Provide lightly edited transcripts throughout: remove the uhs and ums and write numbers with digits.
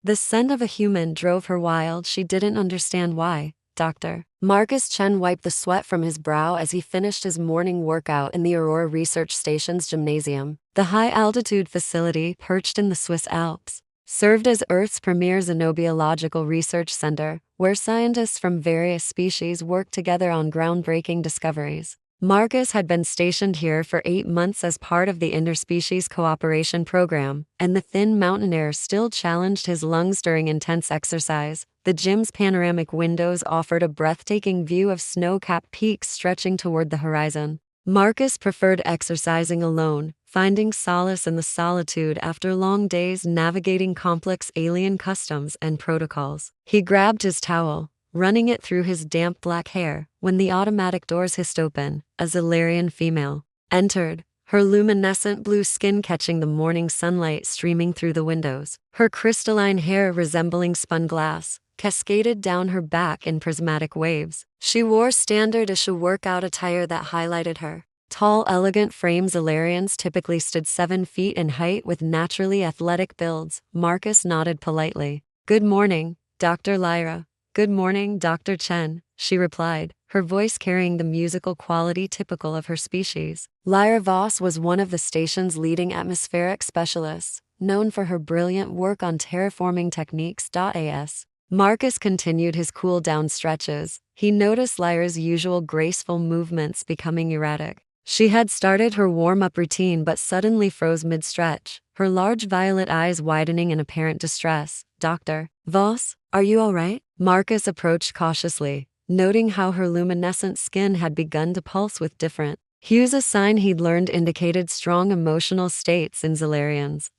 The scent of a human drove her wild. She didn't understand why. Dr. Marcus Chen wiped the sweat from his brow as he finished his morning workout in the Aurora Research Station's gymnasium. The high-altitude facility, perched in the Swiss Alps, served as Earth's premier xenobiological research center, where scientists from various species worked together on groundbreaking discoveries. Marcus had been stationed here for 8 months as part of the Interspecies Cooperation Program, and the thin mountain air still challenged his lungs during intense exercise. The gym's panoramic windows offered a breathtaking view of snow-capped peaks stretching toward the horizon. Marcus preferred exercising alone, finding solace in the solitude after long days navigating complex alien customs and protocols. He grabbed his towel, running it through his damp black hair, when the automatic doors hissed open. A Zellerian female entered, her luminescent blue skin catching the morning sunlight streaming through the windows. Her crystalline hair, resembling spun glass, cascaded down her back in prismatic waves. She wore standard-issue workout attire that highlighted her tall, elegant frame. Zellerians typically stood 7 feet in height with naturally athletic builds. Marcus nodded politely. "Good morning, Dr. Lyra." "Good morning, Dr. Chen," she replied, her voice carrying the musical quality typical of her species. Lyra Voss was one of the station's leading atmospheric specialists, known for her brilliant work on terraforming techniques. As Marcus continued his cool-down stretches, he noticed Lyra's usual graceful movements becoming erratic. She had started her warm-up routine but suddenly froze mid-stretch, her large violet eyes widening in apparent distress. "Dr. Voss, are you all right?" Marcus approached cautiously, noting how her luminescent skin had begun to pulse with different hues, a sign he'd learned indicated strong emotional states in Zellerians.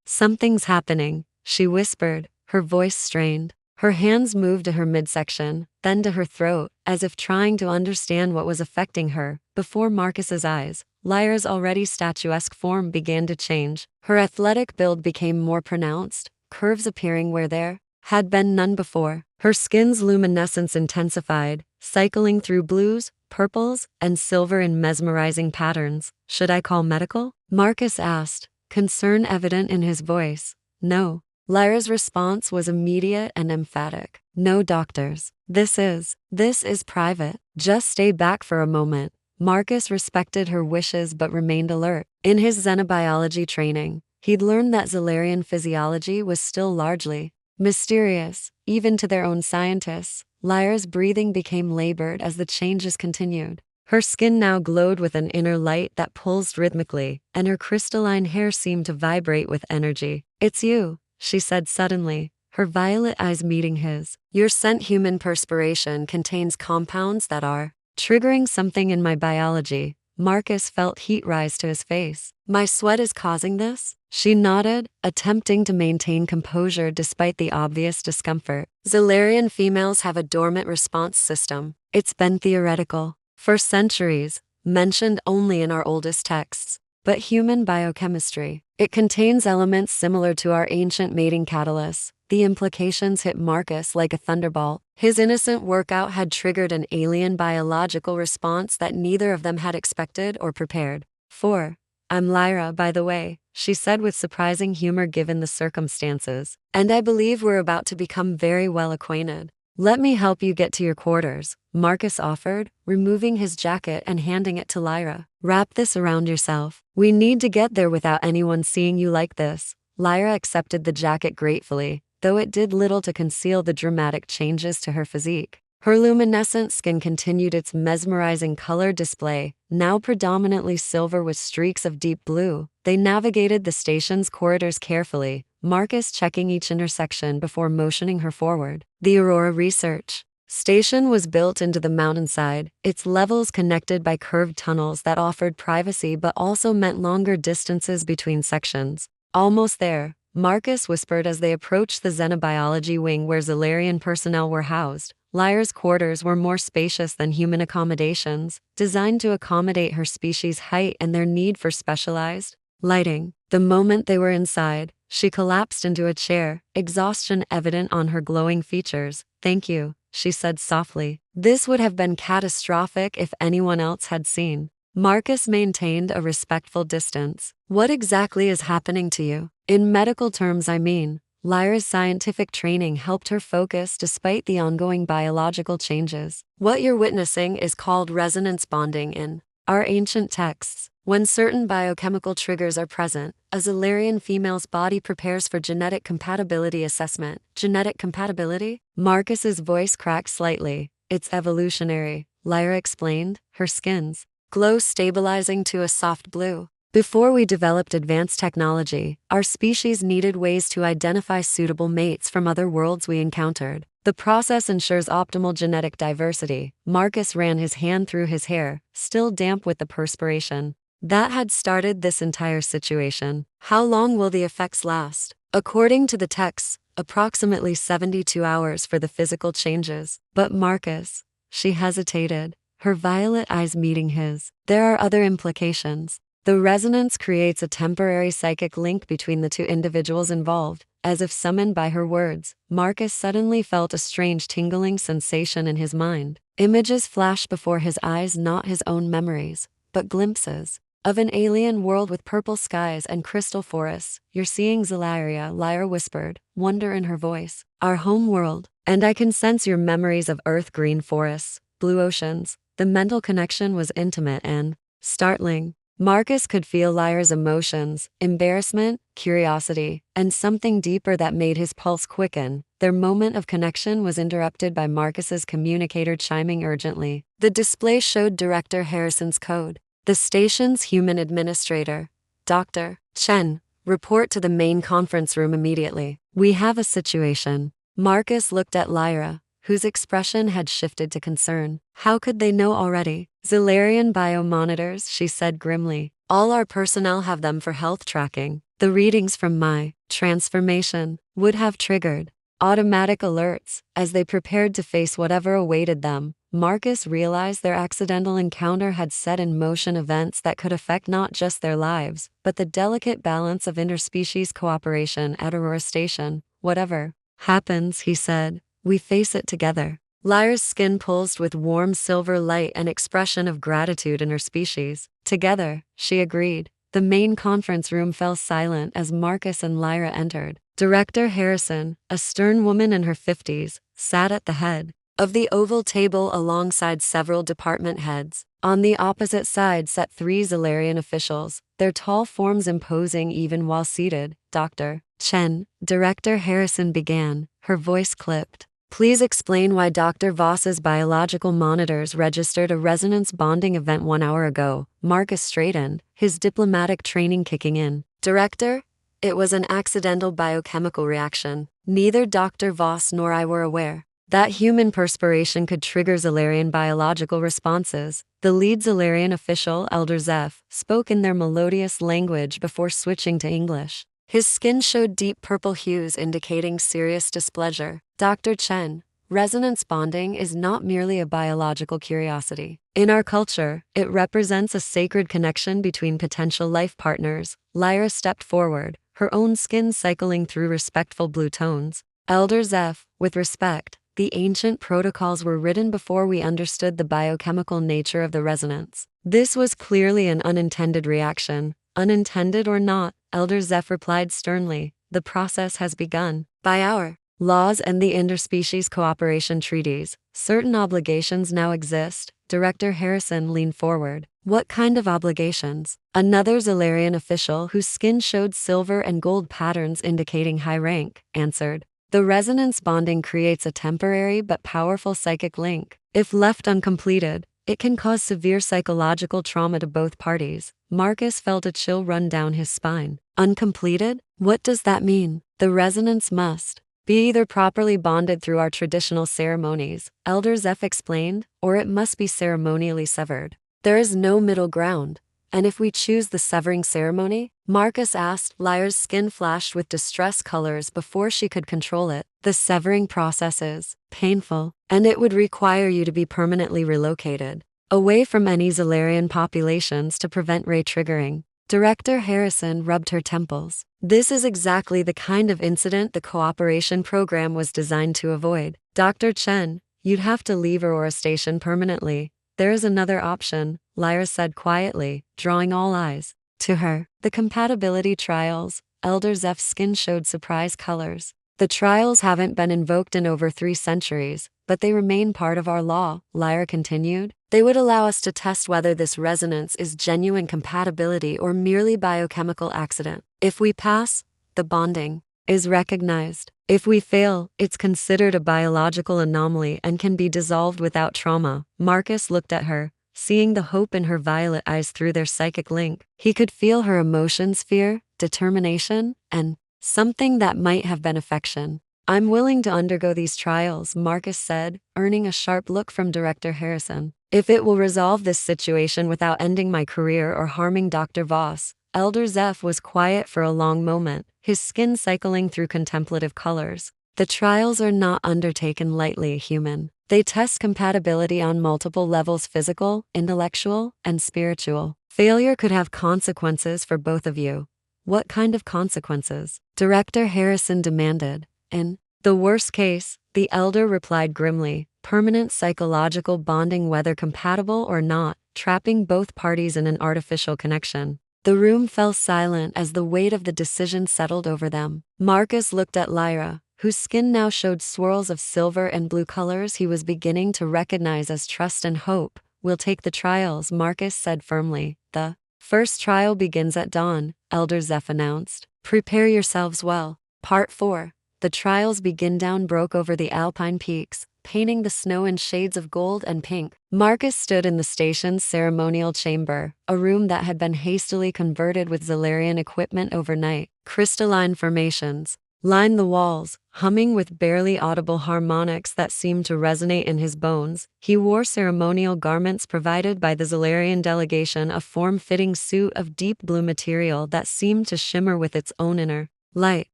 Something's happening," she whispered, her voice strained. Her hands moved to her midsection, then to her throat, as if trying to understand what was affecting her. Before Marcus's eyes, Lyra's already statuesque form began to change. Her athletic build became more pronounced, curves appearing where there had been none before. Her skin's luminescence intensified, cycling through blues, purples, and silver in mesmerizing patterns. "Should I call medical?" Marcus asked, concern evident in his voice. "No." Lyra's response was immediate and emphatic. "No doctors. This is private. Just stay back for a moment." Marcus respected her wishes but remained alert. In his xenobiology training, he'd learned that Zellerian physiology was still largely mysterious, even to their own scientists. Lyra's breathing became labored as the changes continued. Her skin now glowed with an inner light that pulsed rhythmically, and her crystalline hair seemed to vibrate with energy. "It's you," she said suddenly, her violet eyes meeting his. "Your scent, human perspiration, contains compounds that are triggering something in my biology." Marcus felt heat rise to his face. "My sweat is causing this?" She nodded, attempting to maintain composure despite the obvious discomfort. "Zellerian females have a dormant response system. It's been theoretical for centuries, mentioned only in our oldest texts. But human biochemistry, it contains elements similar to our ancient mating catalysts." The implications hit Marcus like a thunderbolt. His innocent workout had triggered an alien biological response that neither of them had expected or prepared for. "I'm Lyra, by the way," she said with surprising humor given the circumstances. "And I believe we're about to become very well acquainted." "Let me help you get to your quarters," Marcus offered, removing his jacket and handing it to Lyra. "Wrap this around yourself. We need to get there without anyone seeing you like this." Lyra accepted the jacket gratefully, though it did little to conceal the dramatic changes to her physique. Her luminescent skin continued its mesmerizing color display, now predominantly silver with streaks of deep blue. They navigated the station's corridors carefully, Marcus checking each intersection before motioning her forward. The Aurora Research Station was built into the mountainside, its levels connected by curved tunnels that offered privacy but also meant longer distances between sections. "Almost there," Marcus whispered as they approached the xenobiology wing where Zellerian personnel were housed. Lyra's quarters were more spacious than human accommodations, designed to accommodate her species' height and their need for specialized lighting. The moment they were inside, she collapsed into a chair, exhaustion evident on her glowing features. "Thank you," she said softly. This would have been catastrophic if anyone else had seen. Marcus maintained a respectful distance. "What exactly is happening to you? In medical terms, I mean." Lyra's scientific training helped her focus despite the ongoing biological changes. What you're witnessing is called resonance bonding in our ancient texts. When certain biochemical triggers are present, a Xylarian female's body prepares for genetic compatibility assessment. Genetic compatibility? Marcus's voice cracked slightly. It's evolutionary, Lyra explained, her skin's glow stabilizing to a soft blue. Before we developed advanced technology, our species needed ways to identify suitable mates from other worlds we encountered. The process ensures optimal genetic diversity. Marcus ran his hand through his hair, still damp with the perspiration. That had started this entire situation. How long will the effects last? According to the texts, approximately 72 hours for the physical changes. But Marcus, she hesitated, her violet eyes meeting his. There are other implications. The resonance creates a temporary psychic link between the two individuals involved. As if summoned by her words, Marcus suddenly felt a strange tingling sensation in his mind. Images flashed before his eyes, not his own memories, but glimpses of an alien world with purple skies and crystal forests. You're seeing Xylaria, Lyra whispered, wonder in her voice. Our home world. And I can sense your memories of earth green forests, blue oceans. The mental connection was intimate and startling. Marcus could feel Lyra's emotions, embarrassment, curiosity, and something deeper that made his pulse quicken. Their moment of connection was interrupted by Marcus's communicator chiming urgently. The display showed Director Harrison's code. The station's human administrator, Dr. Chen, report to the main conference room immediately. We have a situation. Marcus looked at Lyra, whose expression had shifted to concern. How could they know already? Xylarian biomonitors, she said grimly. All our personnel have them for health tracking. The readings from my transformation would have triggered automatic alerts. As they prepared to face whatever awaited them, Marcus realized their accidental encounter had set in motion events that could affect not just their lives, but the delicate balance of interspecies cooperation at Aurora Station. Whatever happens, he said, we face it together. Lyra's skin pulsed with warm silver light and expression of gratitude in her species. Together, she agreed. The main conference room fell silent as Marcus and Lyra entered. Director Harrison, a stern woman in her 50s, sat at the head of the oval table alongside several department heads. On the opposite side sat 3 Xylarian officials, their tall forms imposing even while seated. Dr. Chen, Director Harrison began, her voice clipped. Please explain why Dr. Voss's biological monitors registered a resonance bonding event 1 hour ago. Marcus straightened, his diplomatic training kicking in. Director, it was an accidental biochemical reaction. Neither Dr. Voss nor I were aware that human perspiration could trigger Xylarian biological responses. The lead Xylarian official, Elder Zeph, spoke in their melodious language before switching to English. His skin showed deep purple hues indicating serious displeasure. Dr. Chen, resonance bonding is not merely a biological curiosity. In our culture, it represents a sacred connection between potential life partners. Lyra stepped forward, her own skin cycling through respectful blue tones. Elder Zeph, with respect, the ancient protocols were written before we understood the biochemical nature of the resonance. This was clearly an unintended reaction. Unintended or not, Elder Zeph replied sternly, the process has begun. By our laws and the interspecies cooperation treaties, certain obligations now exist. Director Harrison leaned forward. What kind of obligations? Another Xylarian official whose skin showed silver and gold patterns indicating high rank, answered. The resonance bonding creates a temporary but powerful psychic link. If left uncompleted, it can cause severe psychological trauma to both parties. Marcus felt a chill run down his spine. Uncompleted? What does that mean? The resonance must be either properly bonded through our traditional ceremonies, Elder Zeph explained, or it must be ceremonially severed. There is no middle ground. And if we choose the severing ceremony? Marcus asked. Lyra's skin flashed with distress colors before she could control it. The severing process is painful, and it would require you to be permanently relocated away from any Xylarian populations to prevent ray triggering. Director Harrison rubbed her temples. This is exactly the kind of incident the cooperation program was designed to avoid. Dr. Chen, you'd have to leave Aurora Station permanently. There is another option, Lyra said quietly, drawing all eyes to her. The compatibility trials. Elder Zeph's skin showed surprise colors. The trials haven't been invoked in over 3 centuries, but they remain part of our law, Lyra continued. They would allow us to test whether this resonance is genuine compatibility or merely biochemical accident. If we pass, the bonding is recognized. If we fail, it's considered a biological anomaly and can be dissolved without trauma. Marcus looked at her, seeing the hope in her violet eyes through their psychic link. He could feel her emotions, fear, determination, and something that might have been affection. I'm willing to undergo these trials, Marcus said, earning a sharp look from Director Harrison. If it will resolve this situation without ending my career or harming Dr. Voss. Elder Zeph was quiet for a long moment, his skin cycling through contemplative colors. The trials are not undertaken lightly, human. They test compatibility on multiple levels: physical, intellectual, and spiritual. Failure could have consequences for both of you. What kind of consequences? Director Harrison demanded. In the worst case, the elder replied grimly, permanent psychological bonding, whether compatible or not, trapping both parties in an artificial connection. The room fell silent as the weight of the decision settled over them. Marcus looked at Lyra, whose skin now showed swirls of silver and blue colors he was beginning to recognize as trust and hope. We'll take the trials, Marcus said firmly. The first trial begins at dawn, Elder Zeph announced. Prepare yourselves well. Part 4. The trials begin. Down broke over the alpine peaks, painting the snow in shades of gold and pink. Marcus stood in the station's ceremonial chamber, a room that had been hastily converted with Zalarian equipment overnight. Crystalline formations lined the walls, humming with barely audible harmonics that seemed to resonate in his bones. He wore ceremonial garments provided by the Zalarian delegation, a form-fitting suit of deep blue material that seemed to shimmer with its own inner light.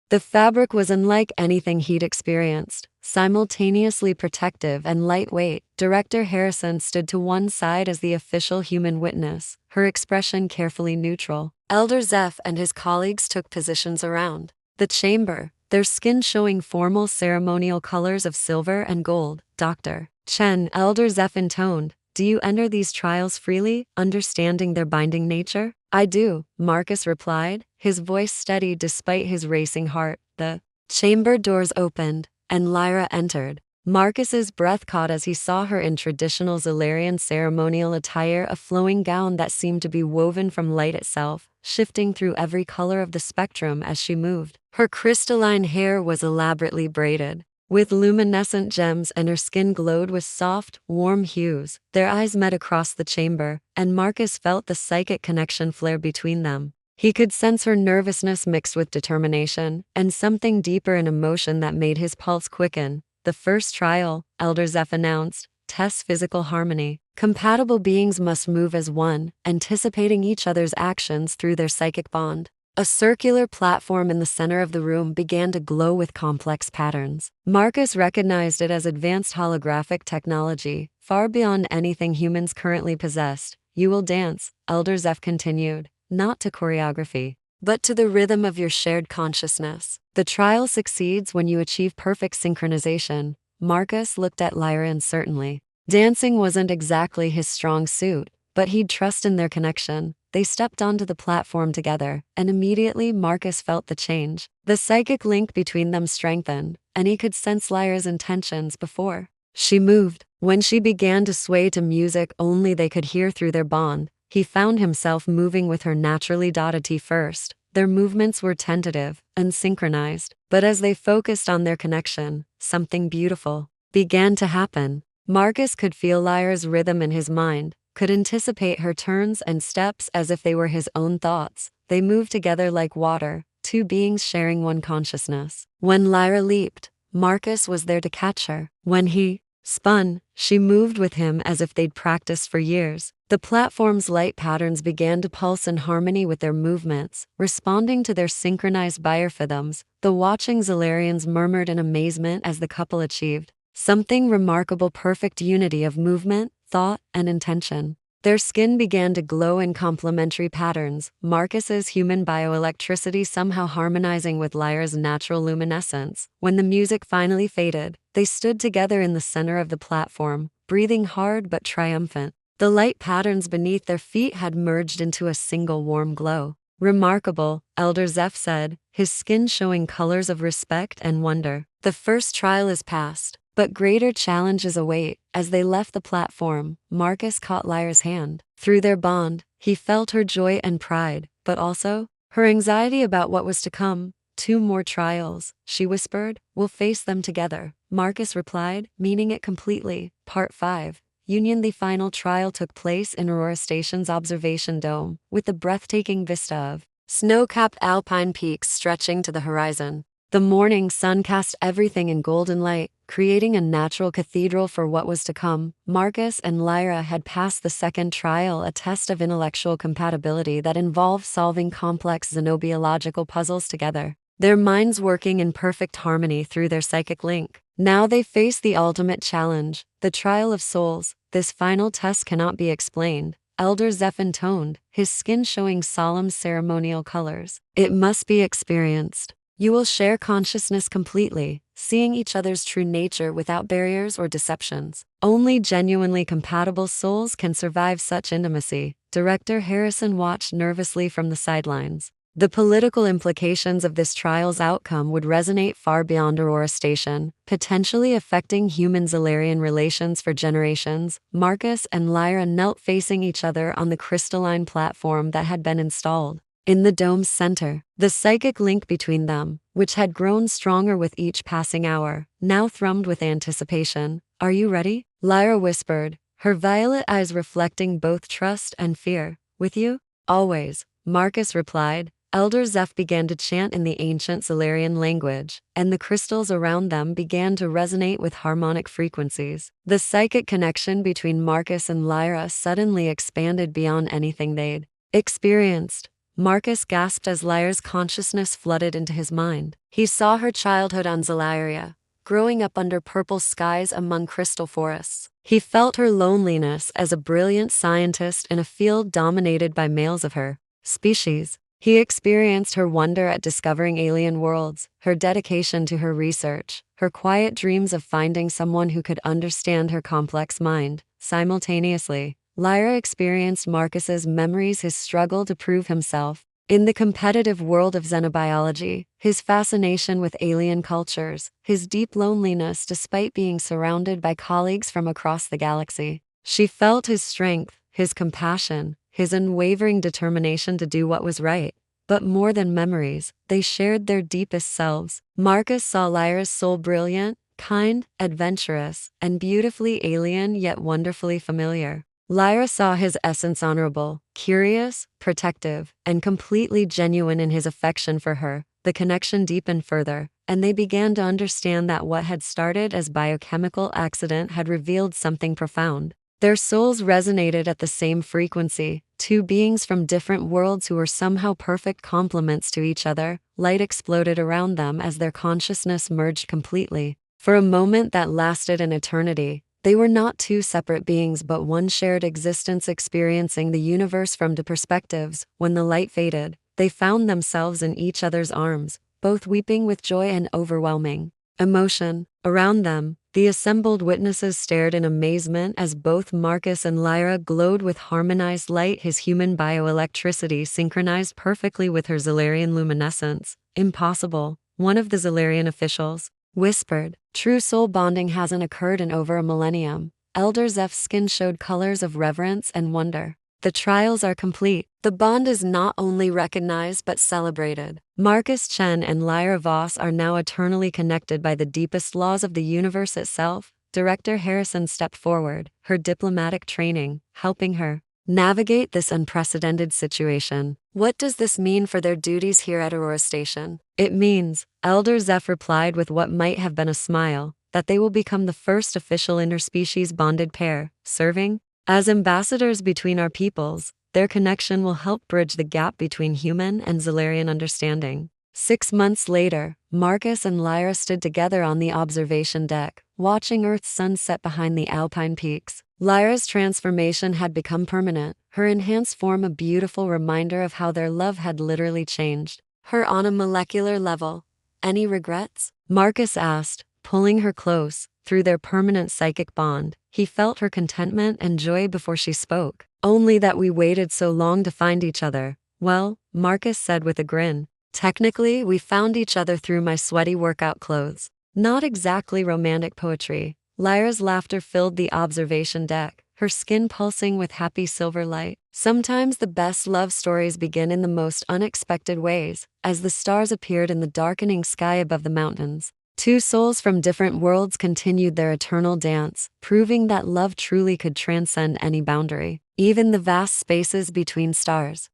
The fabric was unlike anything he'd experienced, simultaneously protective and lightweight. Director Harrison stood to one side as the official human witness, her expression carefully neutral. Elder Zeph and his colleagues took positions around the chamber, their skin showing formal ceremonial colors of silver and gold. Dr. Chen, Elder Zeph intoned, do you enter these trials freely, understanding their binding nature? I do, Marcus replied, his voice steady despite his racing heart. The chamber doors opened, and Lyra entered. Marcus's breath caught as he saw her in traditional Zalarian ceremonial attire, a flowing gown that seemed to be woven from light itself, shifting through every color of the spectrum as she moved. Her crystalline hair was elaborately braided with luminescent gems, and her skin glowed with soft, warm hues. Their eyes met across the chamber, and Marcus felt the psychic connection flare between them. He could sense her nervousness mixed with determination, and something deeper in emotion that made his pulse quicken. The first trial, Elder Zeph announced, tests physical harmony. Compatible beings must move as one, anticipating each other's actions through their psychic bond. A circular platform in the center of the room began to glow with complex patterns. Marcus recognized it as advanced holographic technology, far beyond anything humans currently possessed. You will dance, Elder Zeph continued, not to choreography, but to the rhythm of your shared consciousness. The trial succeeds when you achieve perfect synchronization. Marcus looked at Lyra uncertainly. Dancing wasn't exactly his strong suit, but he'd trust in their connection. They stepped onto the platform together, and immediately Marcus felt the change. The psychic link between them strengthened, and he could sense Lyra's intentions before she moved. When she began to sway to music only they could hear through their bond, he found himself moving with her naturally. First, their movements were tentative, unsynchronized, but as they focused on their connection, something beautiful began to happen. Marcus could feel Lyra's rhythm in his mind, could anticipate her turns and steps as if they were his own thoughts. They moved together like water, two beings sharing one consciousness. When Lyra leaped, Marcus was there to catch her. When he spun, she moved with him as if they'd practiced for years. The platform's light patterns began to pulse in harmony with their movements, responding to their synchronized biorhythms. The watching Zalarians murmured in amazement as the couple achieved something remarkable: perfect unity of movement, thought, and intention. Their skin began to glow in complementary patterns, Marcus's human bioelectricity somehow harmonizing with Lyra's natural luminescence. When the music finally faded, they stood together in the center of the platform, breathing hard but triumphant. The light patterns beneath their feet had merged into a single warm glow. Remarkable, Elder Zeph said, his skin showing colors of respect and wonder. The first trial is past, but greater challenges await. As they left the platform, Marcus caught Lyra's hand. Through their bond, he felt her joy and pride, but also her anxiety about what was to come. 2 more trials, she whispered. We'll face them together. Marcus replied, meaning it completely. Part 5. Union. The final trial took place in Aurora Station's observation dome, with the breathtaking vista of snow-capped alpine peaks stretching to the horizon. The morning sun cast everything in golden light, creating a natural cathedral for what was to come. Marcus and Lyra had passed the second trial, a test of intellectual compatibility that involved solving complex xenobiological puzzles together, their minds working in perfect harmony through their psychic link. Now they face the ultimate challenge, the trial of souls. This final test cannot be explained, Elder Zeph intoned, his skin showing solemn ceremonial colors. It must be experienced. You will share consciousness completely, seeing each other's true nature without barriers or deceptions. Only genuinely compatible souls can survive such intimacy. Director Harrison watched nervously from the sidelines. The political implications of this trial's outcome would resonate far beyond Aurora Station, potentially affecting human-Zalarian relations for generations. Marcus and Lyra knelt facing each other on the crystalline platform that had been installed. In the dome's center, the psychic link between them, which had grown stronger with each passing hour, now thrummed with anticipation. Are you ready? Lyra whispered, her violet eyes reflecting both trust and fear. With you? Always, Marcus replied. Elder Zeph began to chant in the ancient Zalarian language, and the crystals around them began to resonate with harmonic frequencies. The psychic connection between Marcus and Lyra suddenly expanded beyond anything they'd experienced. Marcus gasped as Lyra's consciousness flooded into his mind. He saw her childhood on Zalaria, growing up under purple skies among crystal forests. He felt her loneliness as a brilliant scientist in a field dominated by males of her species. He experienced her wonder at discovering alien worlds, her dedication to her research, her quiet dreams of finding someone who could understand her complex mind. Simultaneously, Lyra experienced Marcus's memories, his struggle to prove himself in the competitive world of xenobiology, his fascination with alien cultures, his deep loneliness despite being surrounded by colleagues from across the galaxy. She felt his strength, his compassion, his unwavering determination to do what was right. But more than memories, they shared their deepest selves. Marcus saw Lyra's soul brilliant, kind, adventurous, and beautifully alien yet wonderfully familiar. Lyra saw his essence honorable, curious, protective, and completely genuine in his affection for her. The connection deepened further, and they began to understand that what had started as biochemical accident had revealed something profound. Their souls resonated at the same frequency, 2 beings from different worlds who were somehow perfect complements to each other. Light exploded around them as their consciousness merged completely. For a moment that lasted an eternity, they were not 2 separate beings but one shared existence experiencing the universe from 2 perspectives. When the light faded, they found themselves in each other's arms, both weeping with joy and overwhelming emotion. Around them, the assembled witnesses stared in amazement as both Marcus and Lyra glowed with harmonized light, his human bioelectricity synchronized perfectly with her Zalarian luminescence. Impossible, one of the Zalarian officials whispered. True soul bonding hasn't occurred in over a millennium. Elder Zeph's skin showed colors of reverence and wonder. The trials are complete. The bond is not only recognized but celebrated. Marcus Chen and Lyra Voss are now eternally connected by the deepest laws of the universe itself. Director Harrison stepped forward, her diplomatic training helping her navigate this unprecedented situation. What does this mean for their duties here at Aurora Station? It means, Elder Zeph replied with what might have been a smile, that they will become the first official interspecies bonded pair, serving as ambassadors between our peoples. Their connection will help bridge the gap between human and Zalarian understanding. 6 months later, Marcus and Lyra stood together on the observation deck, watching Earth's sun set behind the alpine peaks. Lyra's transformation had become permanent, her enhanced form a beautiful reminder of how their love had literally changed her on a molecular level. Any regrets? Marcus asked, pulling her close. Through their permanent psychic bond, he felt her contentment and joy before she spoke. Only that we waited so long to find each other. Well, Marcus said with a grin. Technically, we found each other through my sweaty workout clothes. Not exactly romantic poetry. Lyra's laughter filled the observation deck, her skin pulsing with happy silver light. Sometimes the best love stories begin in the most unexpected ways, as the stars appeared in the darkening sky above the mountains. Two souls from different worlds continued their eternal dance, proving that love truly could transcend any boundary, even the vast spaces between stars.